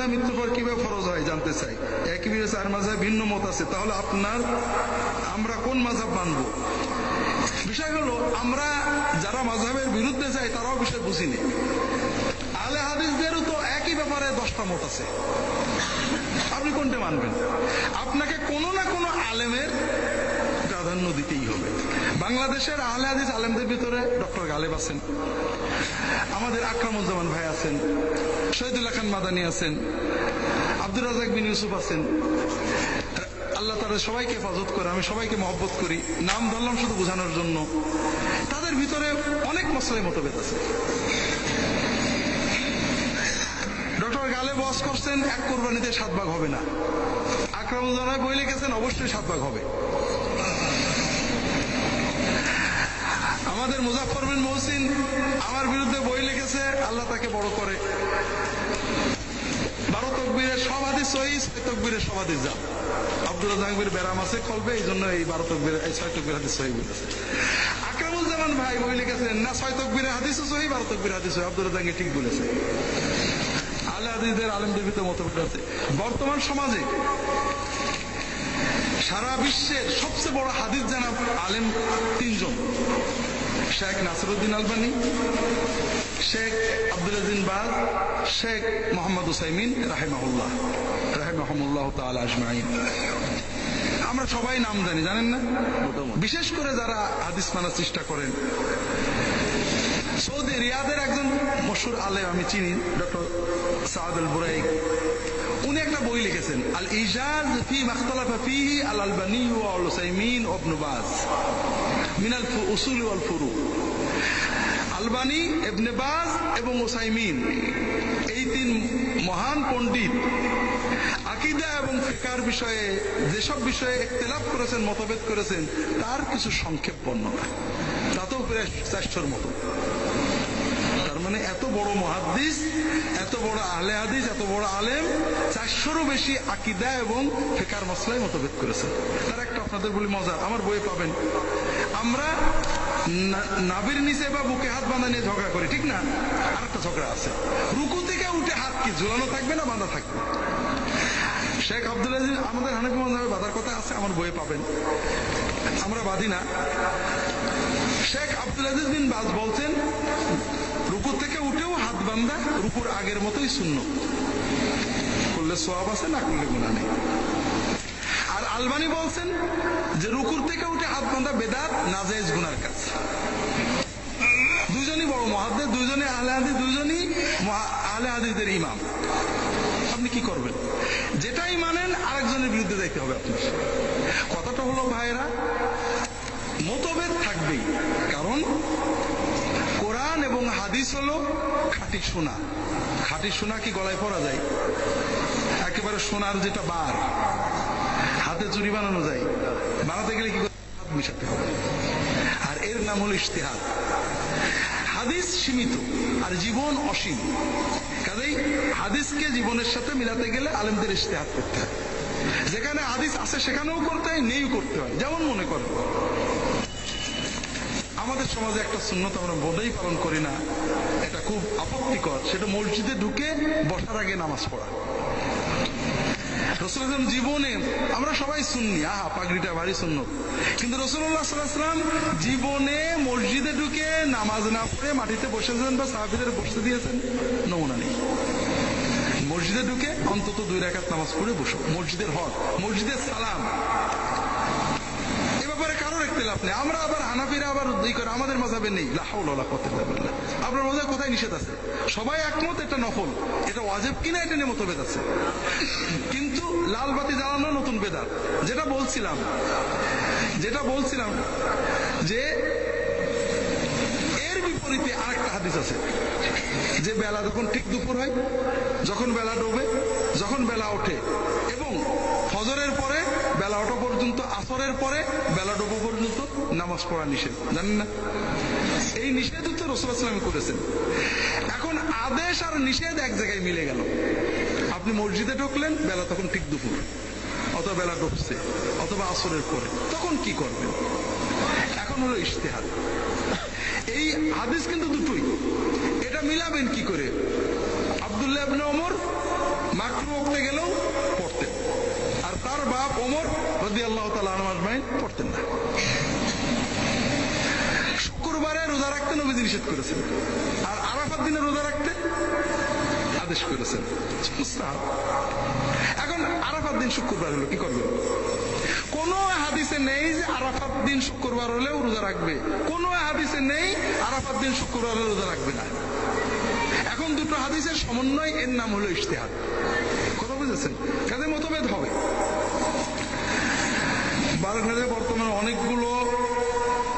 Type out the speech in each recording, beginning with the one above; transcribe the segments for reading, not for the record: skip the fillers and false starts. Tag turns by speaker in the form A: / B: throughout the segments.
A: জানাজা মৃত্যুর পর কিভাবে ফরজ হয় জানতে চাই। একই বিষয়ে 4 মাযহাবে ভিন্ন মত আছে, তাহলে আমরা কোন মাযহাব মানব? বিষয় হলো, আমরা যারা মাযহাবের বিরুদ্ধে যাই তারাও বিষয় বুঝিনি। আহলে হাদিসদেরও তো একই ব্যাপারে 10টা মত আছে, আপনি কোনটা মানবেন? আপনাকে কোনো না কোনো আলেমের প্রাধান্য দিতেই হবে। বাংলাদেশের আহলে হাদিস আলেমদের ভিতরে ডক্টর গালেব আছেন, আমাদের আকরামুজ্জামান ভাই আছেন, শহীদুল্লাহ খান মাদানী আছেন, আব্দুর রাজ্জাক বিন ইউসুফ আছেন। আল্লাহ তাদের সবাইকে হেফাজত করে, আমি সবাইকে মহব্বত করি, নাম ধরলাম শুধু বোঝানোর জন্য। তাদের ভিতরে অনেক মসলায় মতভেদ আছে। ডক্টর গালেব ওয়াজ করছেন 1 কোরবানিতে 7 ভাগ হবে না। আকরামুজ্জামান বই লিখেছেন অবশ্যই 7 ভাগ হবে। আমাদের মুজাফফর বিন মহসিন আমার বিরুদ্ধে বই লিখেছে, আল্লাহ তাকে বড় করে। 12 তাকবীরের সব হাদিস সহিহ, 6 তাকবীরের সব হাদিস জাল। আব্দুল রাজ্জাকের ব্যারাম আছে কলবে, এই জন্য এই 12 তাকবীরের 6 তাকবীরের হাদিস সহিহ বলেছে। আকরামুজ্জামান ভাই বই লিখেছেন না, 6 তাকবীরের হাদিসও সহিহ, 12 তাকবীরের হাদিস সহিহ। আব্দুল রাজ্জাক ঠিক বলেছে। আহলে হাদিসদের আলেমদের ভিতরে মতভেদ আছে। বর্তমান সমাজে সারা বিশ্বের সবচেয়ে বড় হাদিস জানা আলেম 3 জন: শেখ নাসিরউদ্দিন আলবানী, শেখ আব্দুল আজিজ বাজ, শেখ মোহাম্মদ উসাইমিন রাহিমাহুল্লাহ তাআলা আজমাইন। আমরা সবাই নাম জানি, জানেন না? বিশেষ করে যারা হাদিস মানার চেষ্টা করেন। সৌদি রিয়াদের একজন মশহুর আলেম আমি চিনি, ডক্টর সাদ আল বুরাইক। উনি একটা বই লিখেছেন, আল ইজাজ ফি মাখতালাফা ফিহি আল আলবানী ওয়া আল উসাইমিন ওয়া ইবনে বাজ মিনাল উসুল ওয়াল ফুরু। আলবানী, ইবনে বাজ এবং উসাইমিন, এই 3 মহান পণ্ডিত আকীদা এবং ফিকহের বিষয়ে যেসব বিষয়ে ইখতিলাফ করেছেন, মতভেদ করেছেন, তার কিছু সংক্ষেপ বর্ণনা। তাতেও প্রায় 400-র মতো। তার মানে এত বড় মুহাদ্দিস, এত বড় আহলে হাদিস, এত বড় আলেম, 400-রও বেশি আকীদা এবং ফিকহের মাসলায় মতভেদ করেছেন। তার একটা আপনাদের বলি মজা, আমার বইয়ে পাবেন। আমরা নাভির নিচে বা বুকে হাত বাঁধা নিয়ে ঝগড়া করি, ঠিক না? আরেকটা ঝগড়া আছে, রুকু থেকে উঠে হাত কি ঝুলানো থাকবে না বাঁধা থাকবে? শেখ আব্দুল আজিজ, আমাদের হানাফি মাযহাবে বাঁধার কথা আছে, আমার বইয়ে পাবেন। আমরা বাঁধি না। শেখ আব্দুল আজিজ বিন বাজ বলছেন, রুকু থেকে উঠেও হাত বাঁধা রুকুর আগের মতোই সুন্নাত, করলে সওয়াব আছে, না করলে গুনাহ নেই। আর আলবানী বলছেন যে রুকুর থেকে উঠে হাত বাঁধা বেদাত, নাজায়েজ, গুনার কাজ। দুইজনই বড় মুহাদ্দিস, দুইজনই আহলে হাদিস, দুইজনই আহলে হাদিসদের ইমাম। আপনি কি করবেন? যেটাই মানেন আরেকজনের বিরুদ্ধে যাইতে হবে আপনার। কথাটা হলো ভাইরা, মতভেদ থাকবেই, কারণ কোরআন এবং হাদিস হলো খাঁটি সোনা। খাঁটি সোনা কি গলায় পরা যায়? একেবারে সোনার যেটা বার, হাতে চুরি বানানো যায়, বানাতে গেলে কি হাত মিশাতে হবে। আর এর নাম হলো ইজতিহাদ। হাদিস সীমিত আর জীবন অসীম, কাজেই হাদিসকে জীবনের সাথে মিলাতে গেলে আলেমদের ইজতিহাদ করতে হয়। যেখানে হাদিস আছে সেখানেও করতে হয়, নেই করতে হয়, যেমন মনে করেন। আমাদের সমাজে একটা সুন্নত আমরা বোধই পালন করি না, এটা খুব আপত্তিকর। সেটা মসজিদে ঢুকে বসার আগে নামাজ পড়া। রাসূলুল্লাহ জীবনে, আমরা সবাই সুন্নি, পাগড়িটা ভারী সুন্নত, কিন্তু রাসূলুল্লাহ সাল্লাল্লাহু আলাইহি ওয়াসাল্লাম জীবনে মসজিদে ঢুকে নামাজ না পড়ে মাটিতে বসেছেন বা সাহাবীদের বসতে দিয়েছেন? নমুনা নেই। মসজিদে ঢুকে অন্তত 2 রাকাত নামাজ পড়ে বসো। মসজিদের হক, মসজিদের সালাম, এ ব্যাপারে কারোর ইখতিলাফ নেই। আমরা আবার হানাফিরা আবার করে, আমাদের মাযহাবে নেই। লা হাওলা ওয়ালা কুওয়াতা ইল্লা বিল্লাহ। আপনার মাযহাবে কোথায় নিষেধ আছে? সবাই একমত এটা নফল, এটা ওয়াজিব কিনা এটা নিয়ে মতভেদ আছে। কিন্তু লাল বাতি জ্বালানো নতুন বেদাত। যেটা বলছিলাম যে এর বিপরীতে আরেকটা হাদিস আছে, যে বেলা যখন ঠিক দুপুর হয়, যখন বেলা ডোবে, যখন বেলা ওঠে, এবং ফজরের পরে বেলা ওঠা পর্যন্ত, আসরের পরে বেলা ডোবা পর্যন্ত নামাজ পড়া নিষেধ। জানেন না? এই নিষেধ তো রাসূলুল্লাহ সাল্লাল্লাহু আলাইহি ওয়াসাল্লাম করেছেন। এখন আদেশ আর নিষেধ এক জায়গায় মিলে গেল। আপনি মসজিদে ঢুকলেন, বেলা তখন ঠিক দুপুর, অথবা বেলা ডুবছে, অথবা আসরের পরে, তখন কি করবেন? এখন হলো ইজতিহাদ। এই হাদিস কিন্তু দুটোই, এটা মিলাবেন কি করে? আব্দুল্লাহ ইবনে ওমর মাকরু ওমর রাদিয়াল্লাহু তাআলা আনহু আজমাইন পড়তেন না। শুক্রবারে রোজা রাখতে নবীজি নিষেধ করেছেন, আর আরাফাত দিনে রোজা রাখতে আদেশ করেছেন। এখন আরাফাত দিন শুক্রবার হলো, কি করবে? কোন হাদিসে নেই যে আরাফাত দিন শুক্রবার হলেও রোজা রাখবে, কোন হাদিসে নেই আরাফাত দিন শুক্রবার হলে রোজা রাখবে না। এখন দুটো হাদিসের সমন্বয়, এর নাম হলো ইজতিহাদ। কথা বুঝেছেন? কাজে মতভেদ হবে। বাংলাদেশে বর্তমানে অনেকগুলো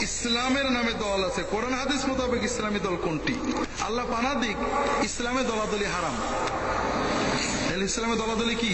A: ইসলামের নামে দল আছে। কোরআন হাদিস মোতাবেক ইসলামী দল কোনটি? আল্লাহ পানা দিক, ইসলামে দলাদলি হারাম। ইসলামে দলাদলি কি?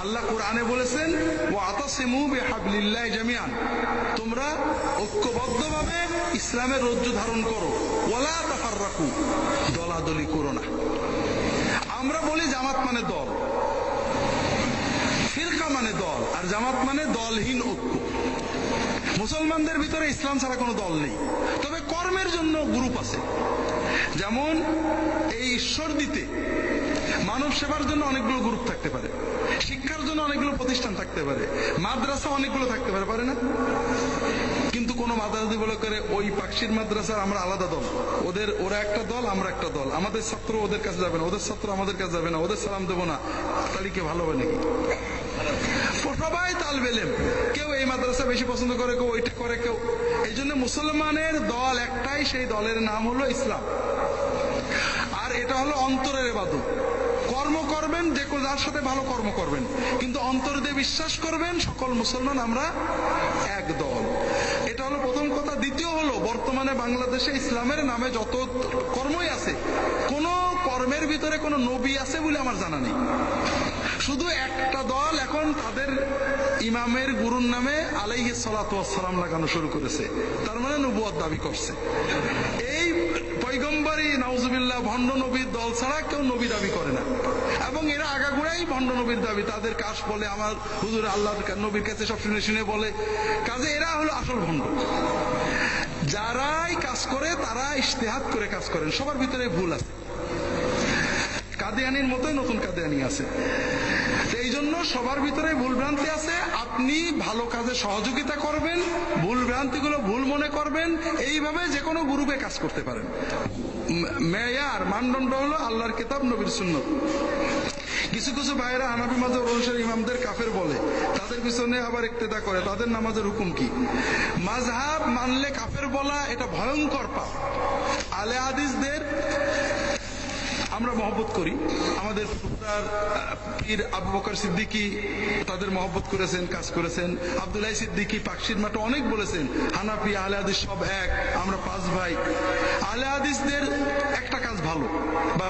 A: আল্লাহ কোরআনে বলেছেন ওয়াতাসিমু বিহাবলিল্লাহি জামিআন, তোমরা ঐক্যবদ্ধভাবে ইসলামের রজ্জু ধারণ করো, ওয়ালা তাফাররাকু, দলাদলি করো না। আমরা বলি জামাত মানে দল, ফিরকা মানে দল, আর জামাত মানে দলহীন ঐক্য। মুসলমানদের ভিতরে ইসলাম ছাড়া কোনো দল নেই, তবে কর্মের জন্য গ্রুপ আছে। যেমন এই ঈশ্বর দিতে, মানব সেবার জন্য অনেকগুলো গ্রুপ থাকতে পারে, শিক্ষার জন্য অনেকগুলো প্রতিষ্ঠান থাকতে পারে, মাদ্রাসা অনেকগুলো থাকতে পারে, পারে না? কিন্তু কোন মাদ্রাসা বলে করে ওই পাকশির মাদ্রাসার আমরা আলাদা দল, ওরা একটা দল, আমরা একটা দল, আমাদের ছাত্র ওদের কাছে যাবে না, ওদের ছাত্র আমাদের কাছে যাবে না, ওদের সালাম দেবো না, তাহলে কি ভালো হবে নাকি? সবাই তালবে ইলম, কেউ এই মাদ্রাসা বেশি পছন্দ করে, কেউ ওইটা করে, কেউ। এই জন্য মুসলমানের দল একটাই, সেই দলের নাম হলো ইসলাম। আর এটা হলো অন্তরের ইবাদত। কর্ম করবেন, যে যার সাথে ভালো কর্ম করবেন, কিন্তু অন্তর দিয়ে বিশ্বাস করবেন সকল মুসলমান আমরা এক দল। এটা হলো প্রথম কথা। দ্বিতীয় হলো, বর্তমানে বাংলাদেশে ইসলামের নামে যত কর্মই আছে, কোন কর্মের ভিতরে কোন নবী আছে বলে আমার জানা নেই। শুধু একটা দল এখন তাদের ইমামের গুরুর নামে আলাইহিস সালাতু ওয়াস সালাম লাগানো শুরু করেছে, তার মানে নবুয়ত দাবি করছে। এই পয়গম্বরী নাউজুবিল্লাহ ভণ্ড নবীর দল ছাড়া কেউ নবী দাবি করে না, এবং এরা আগাগোড়াই ভণ্ড নবীর দাবি। তাদের কাশ বলে আমার হুজুর আল্লাহ নবীর কাছে সব শুনে শুনে বলে, কাজে এরা হলো আসল ভণ্ড। যারাই কাজ করে তারা ইজতিহাদ করে কাজ করেন, সবার ভিতরে ভুল আছে। কাদিয়ানির মতোই নতুন কাদিয়ানি আছে। এই জন্য সবার ভিতরে ভুল ভ্রান্তি আছে। আপনি ভালো কাজে সহযোগিতা করবেন, ভুল ভ্রান্তিগুলো ভুল মনে করবেন, এইভাবে যে কোনো গ্রুপে কাজ করতে পারেন। মেয়ার মানদণ্ড হলো আল্লাহর কিতাব, নবীর সুন্নাত। কিছু কিছু ভাইয়েরা হানাফি মাযহাব অনুসারী ইমামদের কাফের বলে, তাদের পিছনে আবার ইক্তেদা করে, তাদের নামাজের হুকুম কি? মাযহাব মানলে কাফের বলা এটা ভয়ঙ্কর পাপ। আলে হাদিসদের আমরা মহব্বত করি, আমাদের পীর আবু বকর সিদ্দিকী তাদের মহব্বত করেছেন, কাজ করেছেন। আব্দুল্লাহ সিদ্দিকী পাকশির মাঠে অনেক বলেছেন হানাফি আহলে হাদিস সব এক, আমরা পাঁচ ভাই। আহলে হাদিসদের একটা কাজ ভালো, বা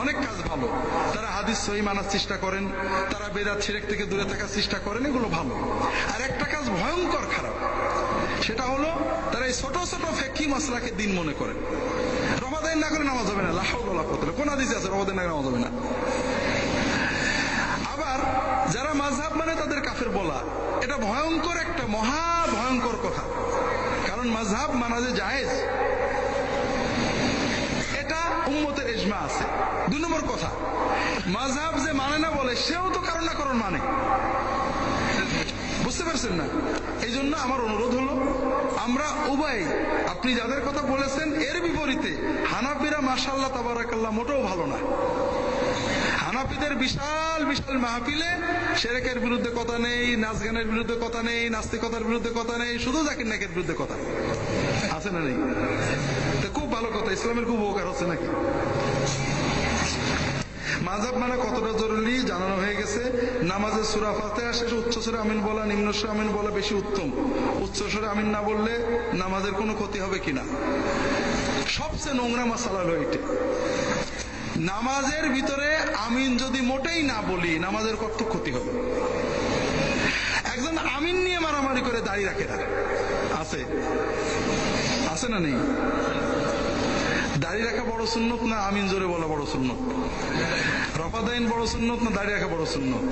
A: অনেক কাজ ভালো, তারা হাদিস সহিহ মানার চেষ্টা করেন, তারা বেদাত শিরক থেকে দূরে থাকার চেষ্টা করেন, এগুলো ভালো। আর একটা কাজ ভয়ঙ্কর খারাপ, সেটা হলো তারা এই ছোট ছোট ফিকহি মাসলাকে দিন মনে করেন। রমাদান না করে নামাজ হবে না, লা হাওলা ওয়ালা কুওয়াতা, কোন হাদিসে আছে রমাদান না করে নামাজ হবে না? আবার যারা মাযহাব মানে তাদের কাফের বলা, এটা ভয়ঙ্কর, একটা মহা ভয়ঙ্কর কথা। কারণ মাযহাব মানা যে জায়েজ, এটা উম্মতের ইজমা আছে। দুই নম্বর কথা, মাযহাব যে মানে না বলে, সেও তো কারণ না কারণ মানে। বুঝতে পারছেন না? এই জন্য আমার অনুরোধ হলো, আমরা উভয়, আপনি যাদের কথা বলেছেন এর বিপরীতে হানাফিরা মাশাআল্লাহ তাবারাকাল্লাহ মোটেও ভালো না। হানাফিদের বিশাল বিশাল মাহফিলে শিরকের বিরুদ্ধে কথা নেই, নাচ গানের বিরুদ্ধে কথা নেই, নাস্তিকতার বিরুদ্ধে কথা নেই, শুধু জাকির নায়কের বিরুদ্ধে কথা আছে না নেই? তো খুব ভালো কথা, ইসলামের খুব উপকার হচ্ছে নাকি? মাযহাব মানে কতটা জরুরি জানানো হয়ে গেছে। নামাজের সূরা ফাতিহা শেষে উচ্চ স্বরে আমিন বলা, নিম্ন স্বরে আমিন বলা বেশি উত্তম। উচ্চ স্বরে আমিন না বললে নামাজের কোনো ক্ষতি হবে কিনা? সবচেয়ে নোংরা মাসালা হলো এটা। নামাজের ভিতরে আমিন যদি মোটেই না বলি, নামাজের কত ক্ষতি হবে। একজন আমিন নিয়ে মারামারি করে দাঁড়িয়ে রাখে না, আছে আছে না নেই? দাড়ি রাখা বড় সুন্নত না আমিন জোরে বলা বড় সুন্নত? রফাদাইন বড় সুন্নত না দাড়ি রাখা বড় সুন্নত?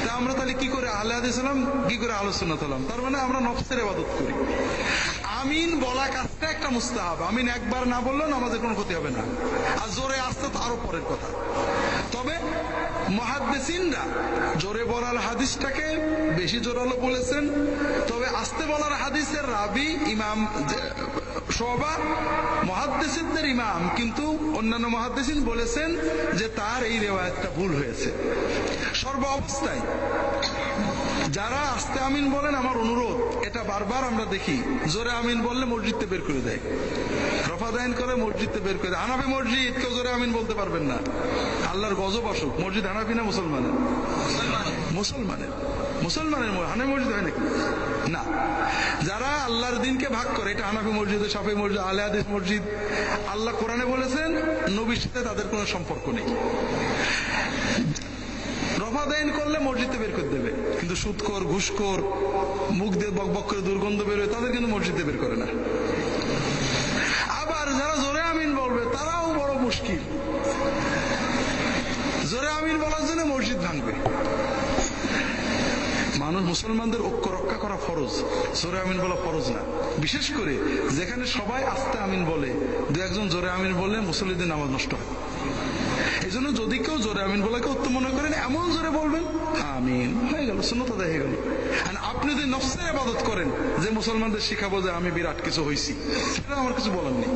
A: তা আমরা তাহলে কি করে আহলে হাদিস হলাম, কি করে আহলে সুন্নাত হলাম? তার মানে আমরা নফসের ইবাদত করি। আমিন বলা কাজটা একটা মুস্তাহাব, আমিন একবার না বললেও নামাজের কোনো ক্ষতি হবে না, আর জোরে আসতে তো আরো পরের কথা। তবে মুহাদ্দিসিনরা জোরে বলার হাদিসটাকে বেশি জোরালো বলেছেন, তবে আস্তে বলার হাদিসের রাবি ইমাম শুবা মুহাদ্দিসিনদের ইমাম, কিন্তু অন্যান্য মুহাদ্দিসিন বলেছেন যে তার এই রিওয়ায়াতটা ভুল হয়েছে। সর্ব অবস্থায় যারা আস্তে আমিন বলেন, আমার অনুরোধ, এটা বারবার আমরা দেখি, জোরে আমিন বললে মসজিদে বের করে দেয়, রফাদাইন করে মসজিদে বের করে দেয়। হানাফি মসজিদ কেউ জোরে আমিন বলতে পারবেন না, আল্লাহর গজব আসুক। মসজিদ হানাফি না মুসলমানের? মুসলমানের। মুসলমানের হানাফি মসজিদ হয় নাকি? না। যারা আল্লাহর দিনকে ভাগ করে, এটা হানাফি মসজিদ, শাফি মসজিদ, আহলে হাদিস মসজিদ, আল্লাহ কোরআনে বলেছেন নবীর সাথে তাদের কোনো সম্পর্ক নেই। রফাদাইন করলে মসজিদে বের করে দেবে, কিন্তু সুদখোর, ঘুষখোর, মুখ দিয়ে বক বক করে দুর্গন্ধ বেরোয়, তাদের কিন্তু মসজিদে বের করে না। আবার যারা জোরে আমিন বলবে তারাও বড় মুশকিল, জোরে আমিন বলার জন্য মসজিদ ভাঙবে। মানুষ, মুসলমানদের ঐক্য রক্ষা করা ফরজ, জোরে আমিন বলা ফরজ না। বিশেষ করে যেখানে সবাই আস্তে আমিন বলে, দু একজন জোরে আমিন বললে মুসল্লিদের নামাজ নষ্ট হয়। এই জন্য যদি কেউ জোরে আমিন বলাকে উত্তম মনে করেন, এমন জোরে বলবেন আমিন, হয়ে গেল, সুন্নাত আদায় হয়ে গেল। আর আপনি যদি নফসের ইবাদত করেন যে মুসলমানদের শিখাবো যে আমি বিরাট কিছু হইছি, সেটা আমার কিছু বলার নেই।